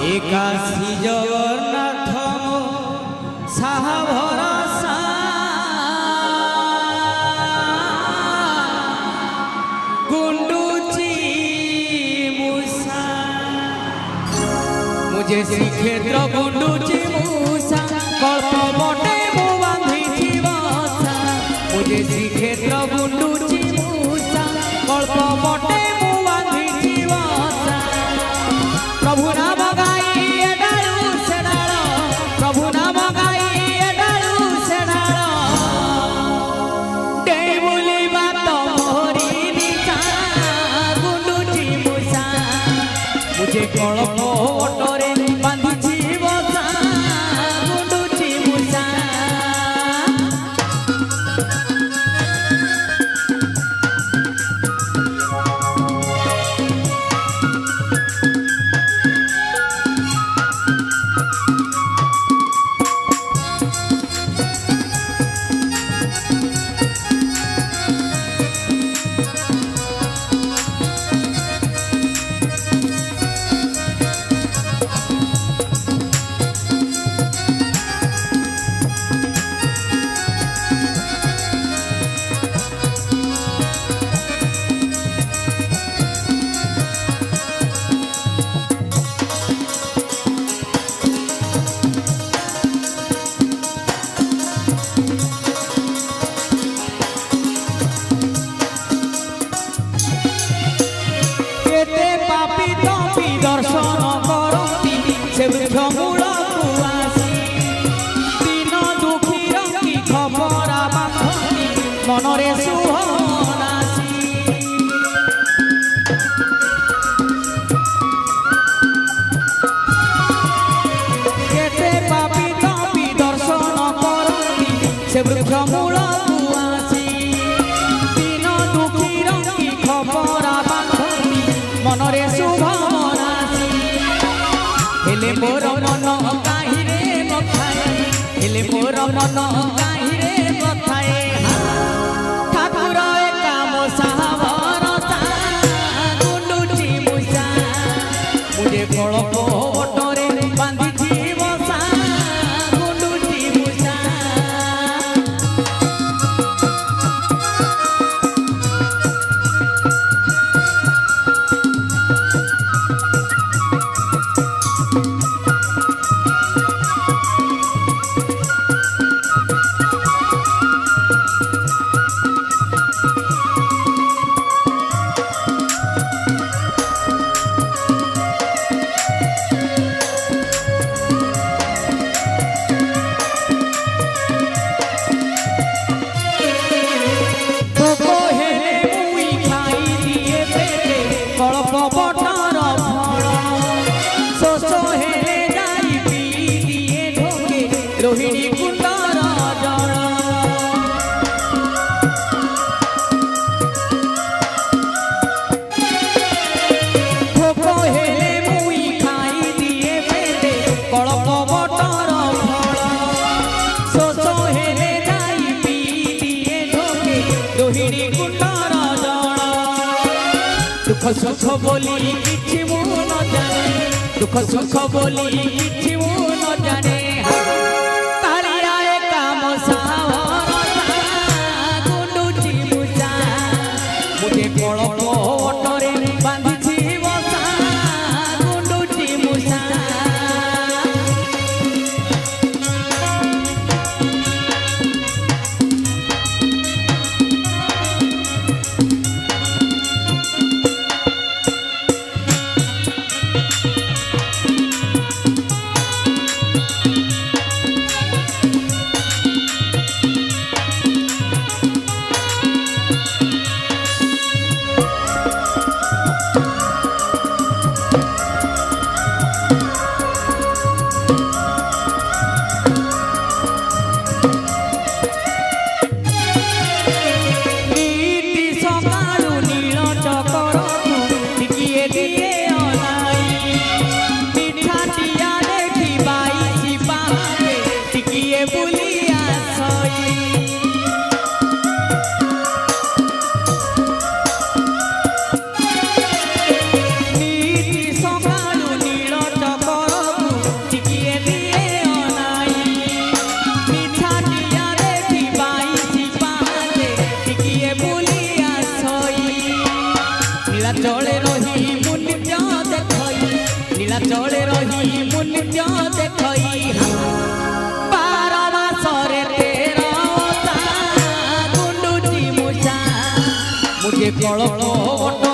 एकाशी जगन्नाथ साहा भरोसा गुंडुची मूसा मुझे श्रीक्षेत्र गुंडुची मूसा कल्प बटे मु बांधी बसा मुझे श्रीक्षेत्र गुंडुची मूसा कल्प बटे मु बांधी बसा प्रभु नाम गाई एडालू सेडाल प्रभु नाम गाई एडालू सेडाल डेबुली बात मोरी निशा गुंडुची मूसा मुझे कल्प बटरे बांधी बसा गुंडुची मूसा दर्शन करती से वृक्षमूल आसी दिन दुखी रंगी खबर बांधती मनरे सुहनासी केते पापी तपी दर्शन करती से वृक्षमूल आसी दिन दुखी रंगी खबर बांधती मनरे सुहनासी हेले मोर मन काहिरे नथाए हेले मोर मन काहिरे नथाए ठाकुर काम सावरता गुंडुची मूसा मुझे कल्प बटरे बांधी बसा गुंडुची मूसा कल्प बटर फल शोष हेले जाई पी दिए ढोके रोहिणी कुंडर जल भोक हेले मुई खाई दिए पेटे कल्प बटर फल शोष हेले जाई पी दिए ढोके रोहिणी कुंडर जल दुख सुख बोली किछि मु न जाने दुख सुख बोली किछि मु न जाने कालिया काम सावरता गुंडुची मूसा मुझे कल्प बटरे बांधी बसा गुंडुची मूसा नीलाचले रही मु नित्य देखई नीलाचले रही मु नित्य देखई 12 मासरे 13 गुंडुची मुझा मुझे कलक